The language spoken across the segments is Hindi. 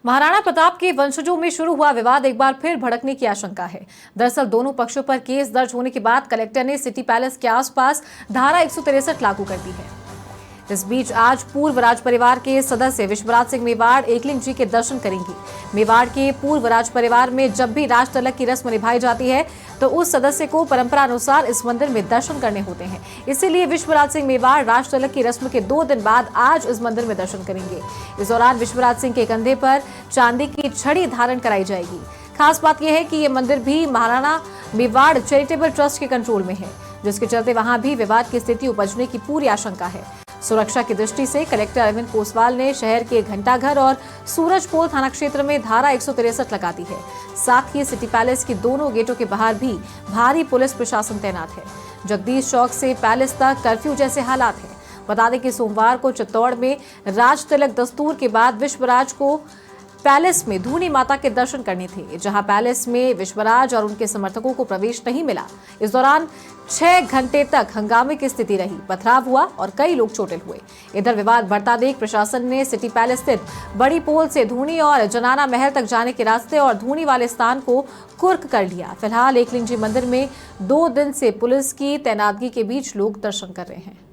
महाराणा प्रताप के वंशजों में शुरू हुआ विवाद एक बार फिर भड़कने की आशंका है। दरअसल दोनों पक्षों पर केस दर्ज होने के बाद कलेक्टर ने सिटी पैलेस के आसपास धारा 163 लागू कर दी है। इस बीच आज पूर्व राज परिवार के सदस्य विश्वराज सिंह मेवाड़ एकलिंग जी के दर्शन करेंगे। मेवाड़ के पूर्व राज परिवार में जब भी राज तिलक की रस्म निभाई जाती है तो उस सदस्य को परंपरा अनुसार इस मंदिर में दर्शन करने होते हैं। इसीलिए विश्वराज सिंह मेवाड़ राज तिलक की रस्म के 2 दिन बाद आज इस मंदिर में दर्शन करेंगे। इस दौरान विश्वराज सिंह के कंधे पर चांदी की छड़ी धारण कराई जाएगी। खास बात यह है कि ये मंदिर भी महाराणा मेवाड़ चैरिटेबल ट्रस्ट के कंट्रोल में है, जिसके चलते वहां भी विवाद की स्थिति उपजने की पूरी आशंका है। सुरक्षा की दृष्टि से कलेक्टर अरविंद कोसवाल ने शहर के घंटाघर और सूरजपोल थाना क्षेत्र में धारा 163 लगा दी है। साथ ही सिटी पैलेस के दोनों गेटों के बाहर भी भारी पुलिस प्रशासन तैनात है। जगदीश चौक से पैलेस तक कर्फ्यू जैसे हालात हैं। बता दें कि सोमवार को चित्तौड़ में राज तिलक दस्तूर के बाद विश्वराज को पैलेस में धूनी माता के दर्शन करने थे, जहां पैलेस में विश्वराज और उनके समर्थकों को प्रवेश नहीं मिला। इस दौरान 6 घंटे तक हंगामे की स्थिति रही, पथराव हुआ और कई लोग चोटिल हुए। इधर विवाद बढ़ता देख प्रशासन ने सिटी पैलेस स्थित बड़ी पोल से धूनी और जनाना महल तक जाने के रास्ते और धूनी वाले स्थान को कुर्क कर लिया। फिलहाल एकलिंग जी मंदिर में 2 दिन से पुलिस की तैनातगी के बीच लोग दर्शन कर रहे हैं।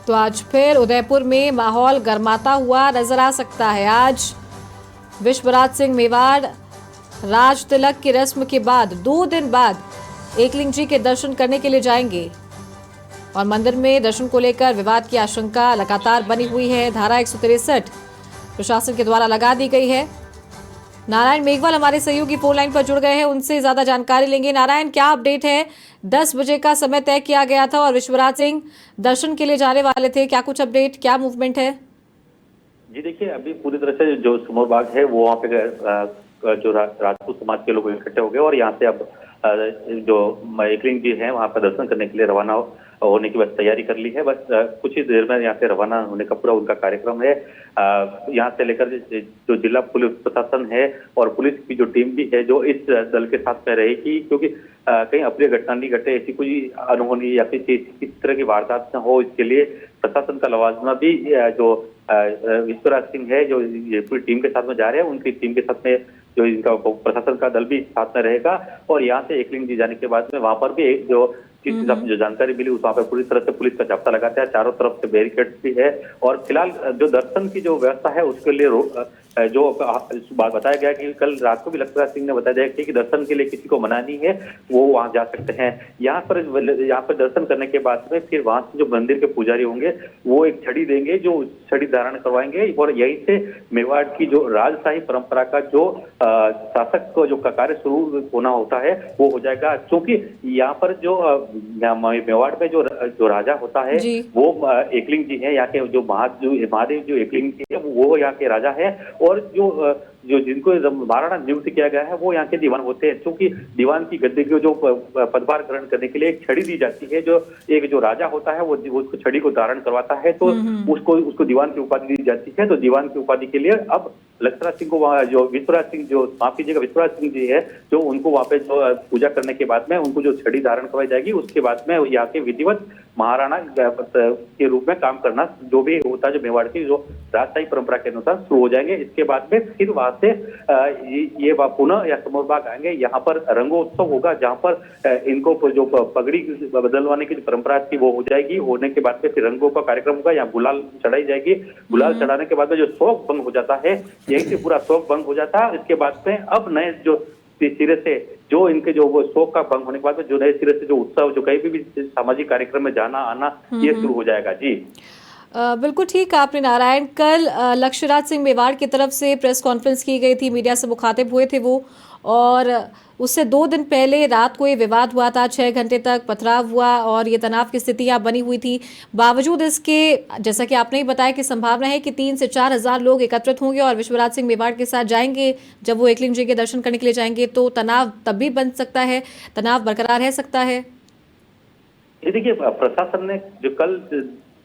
तो आज फिर उदयपुर में माहौल गर्माता हुआ नजर आ सकता है। आज विश्वराज सिंह मेवाड़ राज तिलक की रस्म के बाद 2 दिन बाद एकलिंग जी के दर्शन करने के लिए जाएंगे और मंदिर में दर्शन को लेकर विवाद की आशंका लगातार बनी हुई है। धारा 163 प्रशासन के द्वारा लगा दी गई है। नारायण मेघवाल हमारे सहयोगी फोन लाइन पर जुड़ गए हैं, उनसे ज्यादा जानकारी लेंगे। नारायण, क्या अपडेट है? 10 बजे का समय तय किया गया था और विश्वराज सिंह दर्शन के लिए जाने वाले थे, क्या कुछ अपडेट, क्या मूवमेंट है? जी देखिए, अभी पूरी तरह से जो समोर बाग है वो वहाँ पे जो राजपूत समाज के लोग इकट्ठे हो गए और यहाँ से अब जो एकलिंग जी है वहाँ पर दर्शन करने के लिए रवाना होने की बस तैयारी कर ली है। बस कुछ ही देर में यहाँ से रवाना होने का पूरा उनका कार्यक्रम है। यहाँ से लेकर जो जिला पुलिस प्रशासन है और पुलिस की जो टीम भी है जो इस दल के साथ में रहेगी, क्योंकि कहीं अप्रिय घटना नहीं घटे, ऐसी कोई अनहोनी या फिर किसी तरह की वारदात न हो, इसके लिए प्रशासन का लवाजमा भी जो विश्वराज सिंह है जो ये पूरी टीम के साथ में जा रहे हैं, उनकी टीम के साथ में जो इनका प्रशासन का दल भी साथ में रहेगा। और यहाँ से एकलिंग जी जाने के बाद में वहां पर भी जो जिस हिसाब से जो जानकारी मिली उस वहाँ पे पूरी तरह से पुलिस का जाब्ता लगाता है, चारों तरफ से बैरिकेड भी है और फिलहाल जो दर्शन की जो व्यवस्था है उसके लिए जो बात बताया गया कि कल रात को भी विश्वराज सिंह ने बताया कि दर्शन के लिए किसी को मना नहीं है, वो वहां जा सकते हैं। यहाँ पर दर्शन करने के बाद में फिर वहां से जो मंदिर के पुजारी होंगे वो एक छड़ी देंगे, जो छड़ी धारण करवाएंगे और यहीं से मेवाड़ की जो राजशाही परंपरा का जो शासक को जो कार्य शुरू होना होता है वो हो जाएगा। क्योंकि यहाँ पर जो मेवाड़ में जो राजा होता है वो एकलिंग जी है, यहाँ के जो महादेव जो एकलिंग जी है वो यहाँ के राजा है और जो जिनको महाराणा नियुक्त किया गया है वो यहाँ के दीवान होते हैं। क्योंकि दीवान की गद्दी को जो पदभार ग्रहण करने के लिए एक छड़ी दी जाती है, जो एक जो राजा होता है वो उसको छड़ी को धारण करवाता है तो उसको दीवान की उपाधि दी जाती है। तो दीवान की उपाधि के लिए अब लक्षराज सिंह को जो विश्वराज सिंह जो माफ कीजिएगा विश्वराज सिंह जी है जो उनको वहाँ पे जो पूजा करने के बाद में उनको जो छड़ी धारण करवाई जाएगी, उसके बाद में यहाँ के विधिवत महाराणा के रूप में काम करना जो भी होता है जो मेवाड़ की जो राजशाही परंपरा के अनुसार शुरू हो जाएंगे। इसके बाद में फिर वहां से ये पुनः या समोर बाग आएंगे। यहाँ पर रंगोत्सव होगा जहाँ पर इनको जो पगड़ी बदलवाने की जो परंपरा थी वो हो जाएगी। होने के बाद में फिर रंगों का कार्यक्रम होगा, यहाँ गुलाल चढ़ाई जाएगी। गुलाल चढ़ाने के बाद में जो शौक भंग हो जाता है, यही से पूरा शौक भंग हो जाता है। इसके बाद में अब नए जो सिरे से जो इनके जो वो शौक का भंग होने के बाद में जो नए सिरे से जो उत्सव जो कहीं भी सामाजिक कार्यक्रम में जाना आना ये शुरू हो जाएगा। जी बिल्कुल ठीक आपने नारायण। कल लक्षराज सिंह मेवाड़ की तरफ से प्रेस कॉन्फ्रेंस की गई थी, मीडिया से मुखातिब हुए थे वो, और उससे 2 दिन पहले रात को ये विवाद हुआ था, 6 घंटे तक पथराव हुआ और ये तनाव की स्थितियां बनी हुई थी। बावजूद इसके, जैसा कि आपने ही बताया कि संभावना है कि 3 से 4 हजार लोग एकत्रित होंगे और विश्वराज सिंह मेवाड़ के साथ जाएंगे। जब वो एकलिंग जी के दर्शन करने के लिए जाएंगे तो तनाव तब भी बन सकता है, तनाव बरकरार रह सकता है। ये देखिए, प्रशासन ने जो कल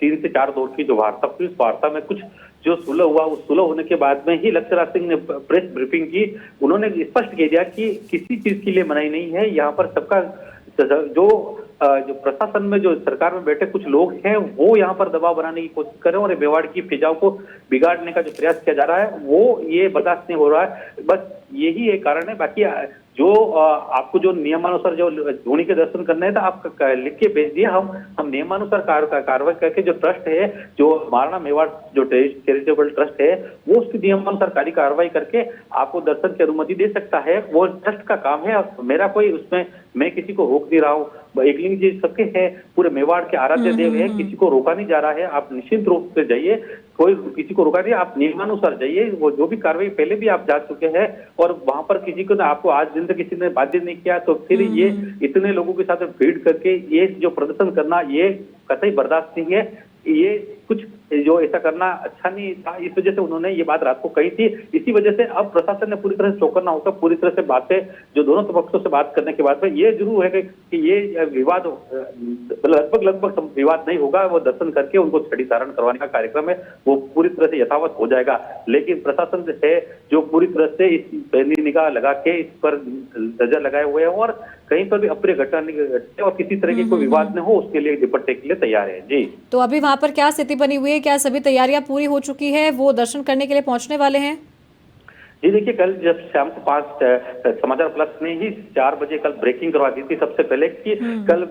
3 से 4 दौर की जो वार्ता हुई, उस वार्ता में कुछ जो सुलह हुआ, उस सुलह होने के बाद में ही लक्ष्यराज सिंह ने प्रेस ब्रीफिंग की। उन्होंने स्पष्ट कह दिया कि किसी चीज के लिए मनाही नहीं है, यहाँ पर सबका जो प्रशासन में, जो सरकार में बैठे कुछ लोग हैं, वो यहाँ पर दबाव बनाने की कोशिश कर रहे हैं और मेवाड़ की फिजाओं को बिगाड़ने का जो प्रयास किया जा रहा है, वो ये बर्दाश्त नहीं हो रहा है। बस यही एक कारण है। बाकी जो आपको जो नियमानुसार जो धोनी के दर्शन करना है, तो आप लिख के भेज दिए, हम नियमानुसार कार्रवाई करके जो ट्रस्ट है, जो महाराणा मेवाड़ जो चैरिटेबल ट्रस्ट है, वो उसकी नियमानुसार कार्रवाई करके आपको दर्शन की अनुमति दे सकता है। वो ट्रस्ट का काम है, मेरा कोई उसमें, मैं किसी को रोक नहीं रहा हूँ। एकलिंग जी सबके हैं, पूरे मेवाड़ के आराध्य देव है, किसी को रोका नहीं जा रहा है। आप निश्चित रूप से जाइए, कोई किसी को रोका नहीं, आप नियमानुसार जाइए। वो जो भी कार्रवाई पहले भी आप जा चुके हैं और वहां पर किसी को आपको आज दिन तक किसी ने बाध्य नहीं किया, तो फिर ये इतने लोगों के साथ भीड़ करके ये जो प्रदर्शन करना, ये कतई बर्दाश्त नहीं है। ये कुछ जो ऐसा करना अच्छा नहीं था, इस वजह से उन्होंने ये बात रात को कही थी। इसी वजह से अब प्रशासन ने पूरी तरह से चौकन्ना होकर पूरी तरह से बातें, जो दोनों पक्षों से बात करने के बाद में ये जरूर है कि ये विवाद लगभग विवाद नहीं होगा। वो दर्शन करके उनको छड़ी धारण करवाने का कार्यक्रम है, वो पूरी तरह से यथावत हो जाएगा। लेकिन प्रशासन है जो पूरी तरह से इस पैनी निगाह लगा के इस पर नजर लगाए हुए हैं और कहीं पर भी अप्रिय घटना नहीं घटे और किसी तरह की कोई विवाद न हो, उसके लिए निपटने के लिए तैयार है। जी, तो अभी वहां पर क्या स्थिति बनी हुई है? क्या सभी तैयारियां पूरी हो चुकी है? वो दर्शन करने के लिए पहुंचने वाले हैं? जी देखिए, कल जब शाम को 5 समाचार प्लस ने ही 4 बजे कल ब्रेकिंग करवा दी थी सबसे पहले कि कल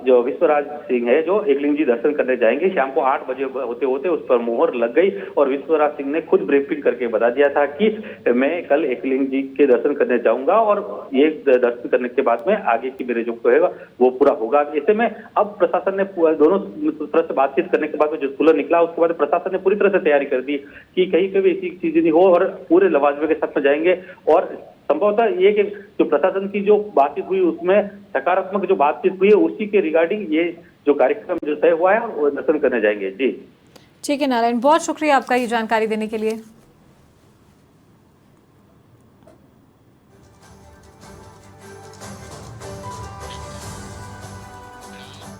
जो विश्वराज सिंह है, जो एकलिंग जी दर्शन करने जाएंगे, शाम को 8 बजे होते होते उस पर मुहर लग गई और विश्वराज सिंह ने खुद ब्रीफिंग करके बता दिया था कि मैं कल एकलिंग जी के दर्शन करने जाऊंगा और ये दर्शन करने के बाद में आगे की मेरे जो है वो पूरा होगा। ऐसे में अब प्रशासन ने दोनों तरह से बातचीत करने के बाद में जो सुलह निकला, उसके बाद प्रशासन ने पूरी तरह से तैयारी कर दी कि कहीं पे भी ऐसी चीज नहीं हो और पूरे लवाजमे के साथ में जाएंगे। और संभवतः ये कि जो प्रशासन की जो बातचीत हुई उसमें सकारात्मक जो बातचीत हुई है, उसी के रिगार्डिंग ये जो कार्यक्रम जो तय हुआ है वो दर्शन करने जाएंगे। जी ठीक है नारायण, बहुत शुक्रिया आपका ये जानकारी देने के लिए।